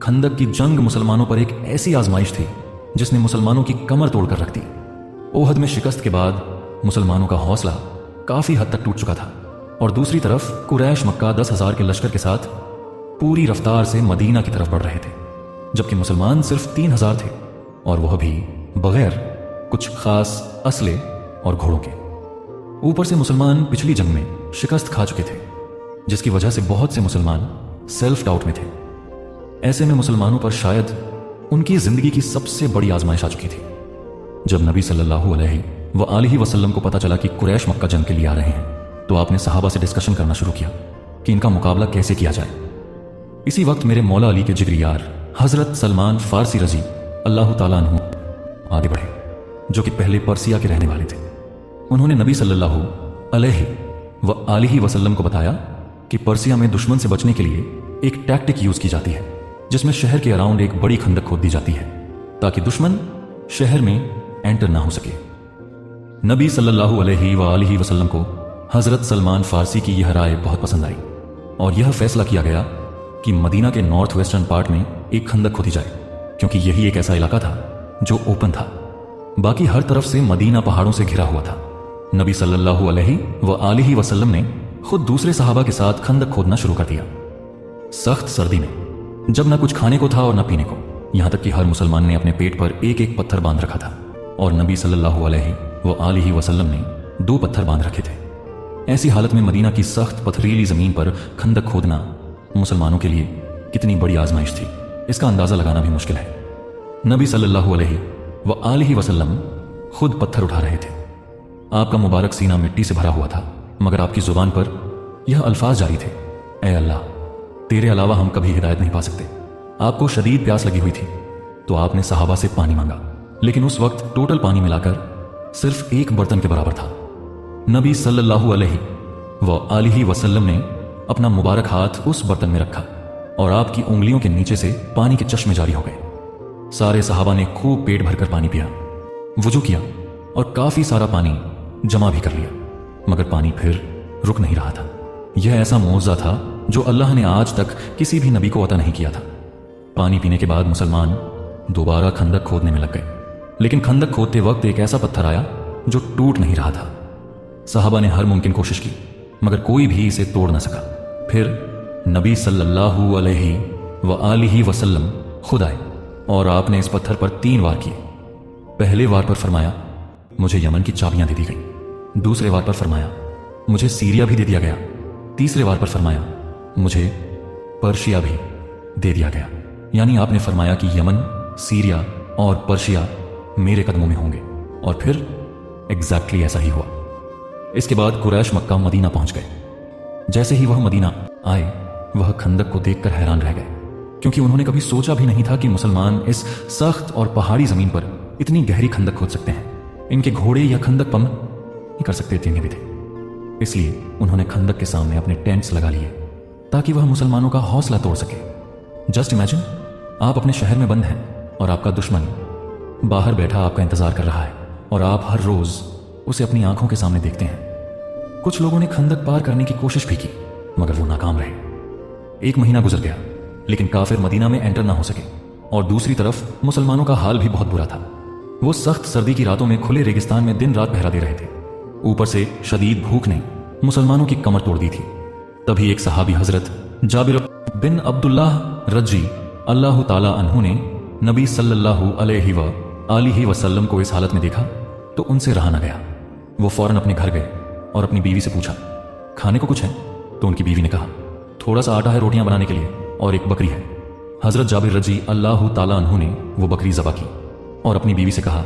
खंदक की जंग मुसलमानों पर एक ऐसी आजमाइश थी जिसने मुसलमानों की कमर तोड़कर रख दी। ओहद में शिकस्त के बाद मुसलमानों का हौसला काफी हद तक टूट चुका था और दूसरी तरफ कुरैश मक्का 10,000 के लश्कर के साथ पूरी रफ्तार से मदीना की तरफ बढ़ रहे थे, जबकि मुसलमान सिर्फ 3,000 थे और वह भी बगैर कुछ खास असले और घोड़ों के। ऊपर से मुसलमान पिछली जंग में शिकस्त खा चुके थे, जिसकी वजह से बहुत से मुसलमान सेल्फ डाउट में थे। ऐसे में मुसलमानों पर शायद उनकी जिंदगी की सबसे बड़ी आजमाइश आ चुकी थी। जब नबी सल्लल्लाहु अलैहि वसल्लम को पता चला कि कुरैश मक्का जंग के लिए आ रहे हैं, तो आपने सहाबा से डिस्कशन करना शुरू किया कि इनका मुकाबला कैसे किया जाए। इसी वक्त मेरे मौला अली के जिगरी यार हजरत सलमान फारसी रजी अल्लाह ताला अन्हु आगे बढ़े, जो कि पहले पर्सिया के रहने वाले थे। उन्होंने नबी सल्लल्लाहु अलैहि वसल्लम को बताया कि पर्सिया में दुश्मन से बचने के लिए एक टैक्टिक यूज की जाती है, जिसमें शहर के अराउंड एक बड़ी खंदक खोद दी जाती है ताकि दुश्मन शहर में एंटर ना हो सके। नबी सल्लल्लाहु अलैहि वसल्लम को हजरत सलमान फारसी की यह राय बहुत पसंद आई और यह फैसला किया गया कि मदीना के नॉर्थ वेस्टर्न पार्ट में एक खंदक खोदी जाए, क्योंकि यही एक ऐसा इलाका था जो ओपन था। बाकी हर तरफ से मदीना पहाड़ों से घिरा हुआ था। नबी सल्लल्लाहु अलैहि वसल्लम ने खुद दूसरे सहाबा के साथ खंदक खोदना शुरू कर दिया। सख्त सर्दी में, जब ना कुछ खाने को था और ना पीने को, यहां तक कि हर मुसलमान ने अपने पेट पर एक एक पत्थर बांध रखा था और नबी सल्लल्लाहु अलैहि वसल्लम ने 2 पत्थर बांध रखे थे। ऐसी हालत में मदीना की सख्त पथरीली जमीन पर खंदक खोदना मुसलमानों के लिए कितनी बड़ी आजमाइश थी, इसका अंदाजा लगाना भी मुश्किल है। नबी सल्लल्लाहु अलैहि वसल्लम खुद पत्थर उठा रहे थे। आपका मुबारक सीना मिट्टी से भरा हुआ था, मगर आपकी जुबान पर यह अल्फाज जारी थे, ऐ अल्लाह, तेरे अलावा हम कभी हिदायत नहीं पा सकते। आपको शदीद प्यास लगी हुई थी तो आपने सहाबा से पानी मांगा, लेकिन उस वक्त टोटल पानी मिलाकर सिर्फ 1 बर्तन के बराबर था। नबी सल्लल्लाहु अलैहि वसल्लम ने अपना मुबारक हाथ उस बर्तन में रखा और आपकी उंगलियों के नीचे से पानी के चश्मे जारी हो गए। सारे सहाबा ने खूब पेट भरकर पानी पिया, वुजू किया और काफी सारा पानी जमा भी कर लिया, मगर पानी फिर रुक नहीं रहा था। यह ऐसा मौजज़ा था जो अल्लाह ने आज तक किसी भी नबी को अता नहीं किया था। पानी पीने के बाद मुसलमान दोबारा खंदक खोदने में लग गए, लेकिन खंदक खोदते वक्त एक ऐसा पत्थर आया जो टूट नहीं रहा था। सहाबा ने हर मुमकिन कोशिश की, मगर कोई भी इसे तोड़ न सका। फिर नबी सल्लल्लाहु अलैहि वसल्लम खुद आए और आपने इस पत्थर पर 3 वार किए। पहले वार पर फरमाया, मुझे यमन की चाबियां दे दी गई। दूसरे वार पर फरमाया, मुझे सीरिया भी दे दिया गया। तीसरे वार पर फरमाया, मुझे पर्शिया भी दे दिया गया। यानी आपने फरमाया कि यमन, सीरिया और पर्शिया मेरे कदमों में होंगे, और फिर एग्जैक्टली ऐसा ही हुआ। इसके बाद कुरैश मक्का मदीना पहुंच गए। जैसे ही वह मदीना आए, वह खंदक को देखकर हैरान रह गए, क्योंकि उन्होंने कभी सोचा भी नहीं था कि मुसलमान इस सख्त और पहाड़ी जमीन पर इतनी गहरी खंदक खोद सकते हैं। इनके घोड़े या खंदक पम नहीं कर सकते थे भी थे। इसलिए उन्होंने खंदक के सामने अपने टेंट्स लगा लिए ताकि वह मुसलमानों का हौसला तोड़ सके। जस्ट इमेजिन, आप अपने शहर में बंद हैं और आपका दुश्मन बाहर बैठा आपका इंतजार कर रहा है और आप हर रोज उसे अपनी आंखों के सामने देखते हैं। कुछ लोगों ने खंदक पार करने की कोशिश भी की, मगर वो नाकाम रहे। 1 महीना गुजर गया, लेकिन काफिर मदीना में एंटर ना हो सके, और दूसरी तरफ मुसलमानों का हाल भी बहुत बुरा था। वो सख्त सर्दी की रातों में खुले रेगिस्तान में दिन रात पहरा दे रहे थे। ऊपर से शदीद भूख ने मुसलमानों की कमर तोड़ दी थी। तभी एक सहाबी हजरत जाबिर बिन अब्दुल्लाह रजी अल्लाह ताला अन्हु ने नबी सल्लल्लाहु अलैहि वसल्लम को इस हालत में देखा तो उनसे रहा न गया। वो फौरन अपने घर गए और अपनी बीवी से पूछा, खाने को कुछ है? तो उनकी बीवी ने कहा, थोड़ा सा आटा है रोटियां बनाने के लिए और एक बकरी है। हजरत जाबिर रजी अल्लाह ताला अन्हु ने वो बकरी ज़बह की और अपनी बीवी से कहा,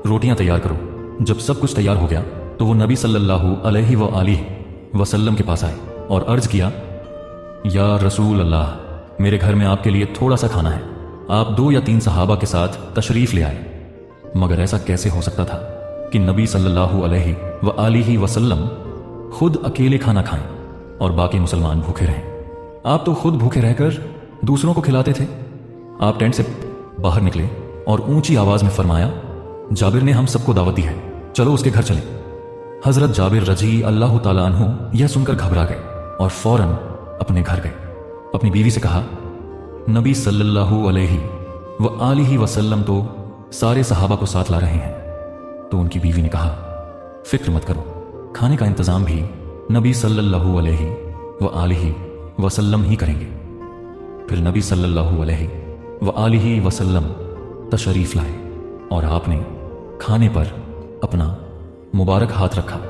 रोटियां तैयार करो। जब सब कुछ तैयार हो गया तो वो नबी सल्लल्लाहु अलैहि वसल्लम के पास आए और अर्ज किया, या रसूल अल्लाह, मेरे घर में आपके लिए थोड़ा सा खाना है। आप 2 या 3 सहाबा के साथ तशरीफ ले आए। मगर ऐसा कैसे हो सकता था कि नबी सल्लल्लाहु अलैहि वसल्लम खुद अकेले खाना खाएं और बाकी मुसलमान भूखे रहें। आप तो खुद भूखे रहकर दूसरों को खिलाते थे। आप टेंट से बाहर निकले और ऊंची आवाज में फरमाया, जाबिर ने हम सबको दावत दी है, चलो उसके घर चलें। हजरत जाबिर रजी अल्लाह ताला अन्हु यह सुनकर घबरा गए और फौरन अपने घर गए। अपनी बीवी से कहा, नबी सल्लल्लाहु अलैहि व आलिहि वसल्लम तो सारे सहाबा को साथ ला रहे हैं। तो उनकी बीवी ने कहा, फिक्र मत करो, खाने का इंतजाम भी नबी सल्लल्लाहु अलैहि व आलिहि वसल्लम ही करेंगे। फिर नबी सल्लल्लाहु अलैहि व आलिहि वसल्लम तशरीफ लाए और आपने खाने पर अपना मुबारक हाथ रखा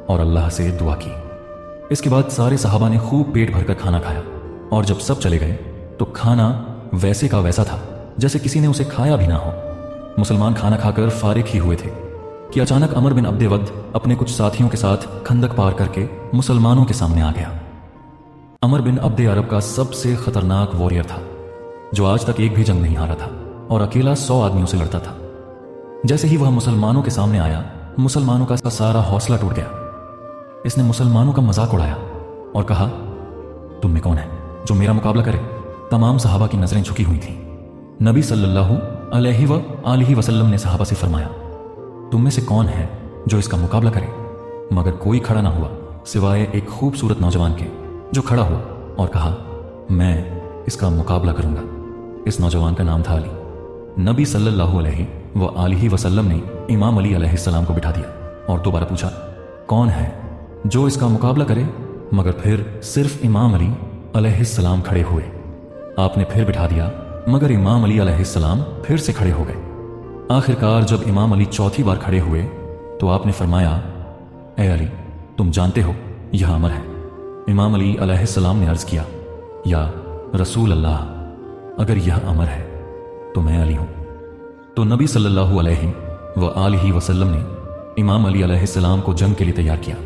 और अल्लाह से दुआ की। इसके बाद सारे सहाबा ने खूब पेट भरकर खाना खाया और जब सब चले गए तो खाना वैसे का वैसा था जैसे किसी ने उसे खाया भी ना हो। मुसलमान खाना खाकर फारिग ही हुए थे कि अचानक अमर बिन अब्दे वद्द अपने कुछ साथियों के साथ खंदक पार करके मुसलमानों के सामने आ गया। अमर बिन अब्दे अरब का सबसे खतरनाक वॉरियर था जो आज तक एक भी जंग नहीं हारा था और अकेला 100 आदमियों से लड़ता था। जैसे ही वह मुसलमानों के सामने आया, मुसलमानों का सारा हौसला टूट गया। इसने मुसलमानों का मजाक उड़ाया और कहा, तुम में कौन है जो मेरा मुकाबला करे? तमाम सहाबा की नजरें झुकी हुई थीं। नबी सल्लल्लाहु अलैहि व आलिहि वसल्लम ने सहाबा से फरमाया, तुम में से कौन है जो इसका मुकाबला करे? मगर कोई खड़ा ना हुआ सिवाय एक खूबसूरत नौजवान के, जो खड़ा हुआ और कहा, मैं इसका मुकाबला करूंगा। इस नौजवान का नाम था अली। नबी सल्लल्लाहु अलैहि व आलिहि वसल्लम ने इमाम अली अलैहिस्सलाम को बिठा दिया और दोबारा पूछा, कौन है जो इसका मुकाबला करे? मगर फिर सिर्फ इमाम अली अलैहिस्सलाम खड़े हुए। आपने फिर बिठा दिया मगर इमाम अली अलैहिस्सलाम फिर से खड़े हो गए। आखिरकार जब इमाम अली चौथी बार खड़े हुए तो आपने फरमाया, ए अली, तुम जानते हो यह अमर है। इमाम अली अलैहिस्सलाम ने अर्ज किया, या रसूल अल्लाह, अगर यह अमर है तो मैं अली हूं। तो नबी सल्लल्लाहु अलैहि व आलिहि वसल्लम ने इमाम अली अलैहिस्सलाम को जंग के लिए तैयार किया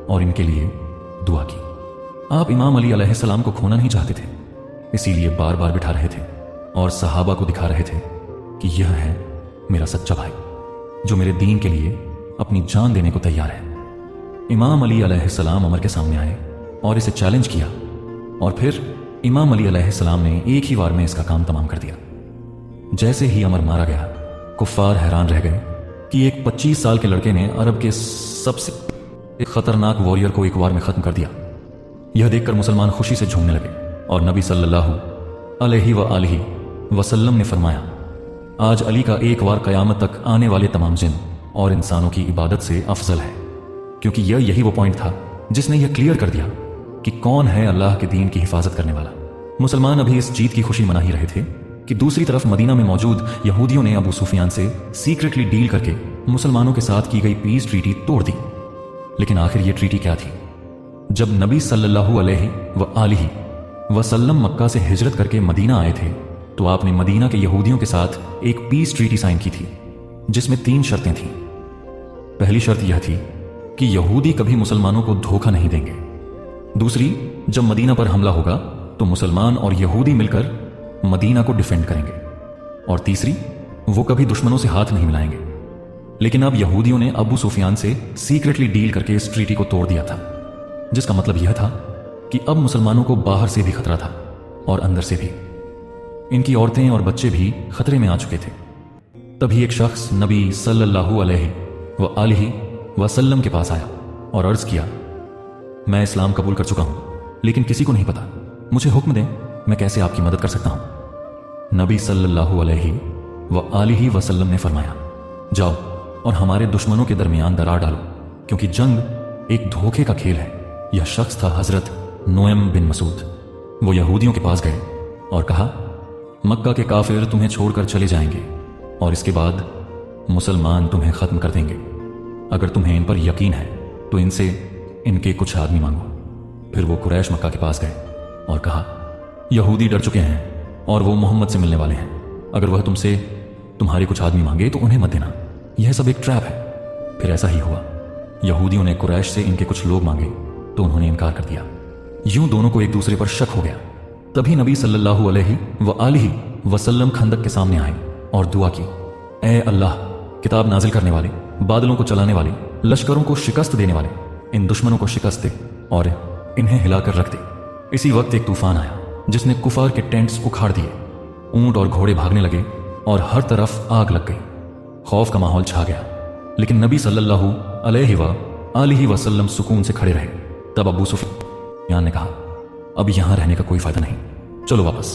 और इनके लिए दुआ की। आप इमाम अली अलैहिस्सलाम को खोना नहीं चाहते थे, इसीलिए बार बार बिठा रहे थे और सहाबा को दिखा रहे थे कि यह है मेरा सच्चा भाई जो मेरे दीन के लिए अपनी जान देने को तैयार है। इमाम अली अलैहिस्सलाम अमर के सामने आए और इसे चैलेंज किया और फिर इमाम अली अलैहिस्सलाम ने एक ही वार में इसका काम तमाम कर दिया। जैसे ही अमर मारा गया, कुफ्फार हैरान रह गए कि एक 25 साल के लड़के ने अरब के सबसे खतरनाक वॉरियर को एक वार में खत्म कर दिया। यह देखकर मुसलमान खुशी से झूमने लगे और नबी सल्लल्लाहु अलैहि व आलिहि वसल्लम ने फरमाया, आज अली का एक वार कयामत तक आने वाले तमाम जिन और इंसानों की इबादत से अफजल है, क्योंकि यही वो पॉइंट था जिसने यह क्लियर कर दिया कि कौन है अल्लाह के दीन की हिफाजत करने वाला। मुसलमान अभी इस जीत की खुशी मना ही रहे थे कि दूसरी तरफ मदीना में मौजूद यहूदियों ने अबू सुफियान से सीक्रेटली डील करके मुसलमानों के साथ की गई पीस ट्रीटी तोड़ दी। लेकिन आखिर यह ट्रीटी क्या थी? जब नबी सल्लल्लाहु अलैहि व आलिहि वसल्लम मक्का से हिजरत करके मदीना आए थे तो आपने मदीना के यहूदियों के साथ एक पीस ट्रीटी साइन की थी जिसमें 3 शर्तें थीं। पहली शर्त यह थी कि यहूदी कभी मुसलमानों को धोखा नहीं देंगे। दूसरी, जब मदीना पर हमला होगा तो मुसलमान और यहूदी मिलकर मदीना को डिफेंड करेंगे। और तीसरी, वो कभी दुश्मनों से हाथ नहीं मिलाएंगे। लेकिन अब यहूदियों ने अबू सुफियान से सीक्रेटली डील करके इस ट्रीटी को तोड़ दिया था, जिसका मतलब यह था कि अब मुसलमानों को बाहर से भी खतरा था और अंदर से भी। इनकी औरतें और बच्चे भी खतरे में आ चुके थे। तभी एक शख्स नबी सल्लल्लाहु अलैहि व आलिहि वसल्लम के पास आया और अर्ज किया, मैं इस्लाम कबूल कर चुका हूं, लेकिन किसी को नहीं पता, मुझे हुक्म दें मैं कैसे आपकी मदद कर सकता हूं। नबी सल्लल्लाहु अलैहि व आलिहि वसल्लम ने फरमाया, जाओ और हमारे दुश्मनों के दरमियान दरार डालो, क्योंकि जंग एक धोखे का खेल है। यह शख्स था हजरत नुएम बिन मसूद। वो यहूदियों के पास गए और कहा, मक्का के काफिर तुम्हें छोड़कर चले जाएंगे और इसके बाद मुसलमान तुम्हें खत्म कर देंगे। अगर तुम्हें इन पर यकीन है तो इनसे इनके कुछ आदमी मांगो। फिर वो कुरैश मक्का के पास गए और कहा, यहूदी डर चुके हैं और वो मोहम्मद से मिलने वाले हैं। अगर वह तुमसे तुम्हारे कुछ आदमी मांगे तो उन्हें मत देना, यह सब एक ट्रैप है। फिर ऐसा ही हुआ। यहूदियों ने कुरैश से इनके कुछ लोग मांगे तो उन्होंने इनकार कर दिया। यूं दोनों को एक दूसरे पर शक हो गया। तभी नबी सल्लल्लाहु अलैहि व आलिहि वसल्लम खंदक के सामने आए और दुआ की, ए अल्लाह, किताब नाजिल करने वाले, बादलों को चलाने वाले, लश्करों को शिकस्त देने वाले, इन दुश्मनों को शिकस्त दे और इन्हें हिलाकर रख दे। इसी वक्त एक तूफान आया जिसने कुफार के टेंट्स उखाड़ दिए। ऊंट और घोड़े भागने लगे और हर तरफ आग लग गई। खौफ का माहौल छा गया, लेकिन नबी सल्लल्लाहु अलैहि व आलिहि वसल्लम सुकून से खड़े रहे। तब अबू सुफियान ने कहा, अब यहां रहने का कोई फायदा नहीं, चलो वापस।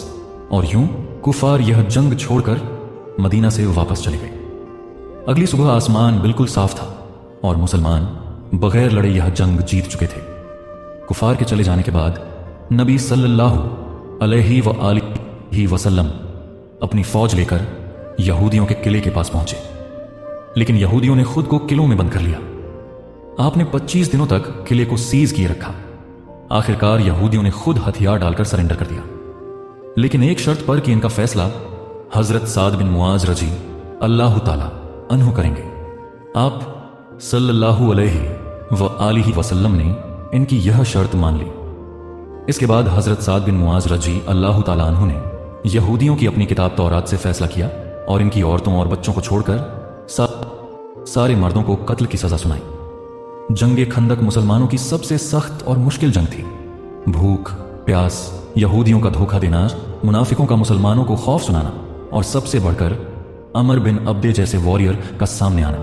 और यूं कुफार यह जंग छोड़कर मदीना से वापस चले गए। अगली सुबह आसमान बिल्कुल साफ था और मुसलमान बगैर लड़े यह जंग जीत चुके थे। कुफार के चले जाने के बाद नबी सल्लल्लाहु अलैहि व आलिहि वसल्लम अपनी फौज लेकर यहूदियों के किले के पास पहुंचे, लेकिन यहूदियों ने खुद को किलों में बंद कर लिया। आपने 25 दिनों तक किले को सीज किए रखा। आखिरकार यहूदियों ने खुद हथियार डालकर सरेंडर कर दिया, लेकिन एक शर्त पर कि इनका फैसला हजरत साद बिन मुआज रजी अल्लाह ताला अन्हु करेंगे। आप सल्लल्लाहु अलैहि व आलिहि वसल्लम ने इनकी यह शर्त मान ली। इसके बाद हजरत साद बिन मुआज रजी अल्लाह ताला अन्हु ने यहूदियों की अपनी किताब तौरात से फैसला किया और इनकी औरतों और बच्चों को छोड़कर सारे मर्दों को कत्ल की सजा सुनाई। जंगे खंदक मुसलमानों की सबसे सख्त और मुश्किल जंग थी। भूख प्यास, यहूदियों का धोखा देना, मुनाफिकों का मुसलमानों को खौफ सुनाना और सबसे बढ़कर अमर बिन अब्दे जैसे वॉरियर का सामने आना।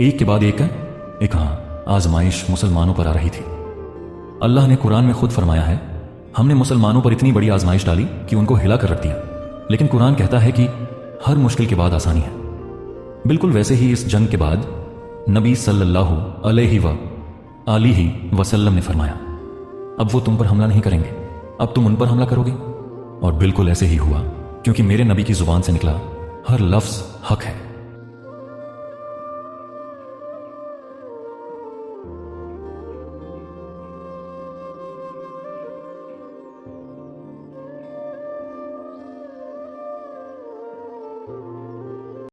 एक के बाद एक आजमाइश मुसलमानों पर आ रही थी। अल्लाह ने कुरान में खुद फरमाया है, हमने मुसलमानों पर इतनी बड़ी आजमाइश डाली कि उनको हिला कर रख दिया। लेकिन कुरान कहता है कि हर मुश्किल के बाद आसानी है। बिल्कुल वैसे ही इस जंग के बाद नबी सल्लल्लाहु अलैहि व आलिहि वसल्लम ने फरमाया, अब वो तुम पर हमला नहीं करेंगे, अब तुम उन पर हमला करोगे। और बिल्कुल ऐसे ही हुआ, क्योंकि मेरे नबी की जुबान से निकला हर लफ्ज हक है।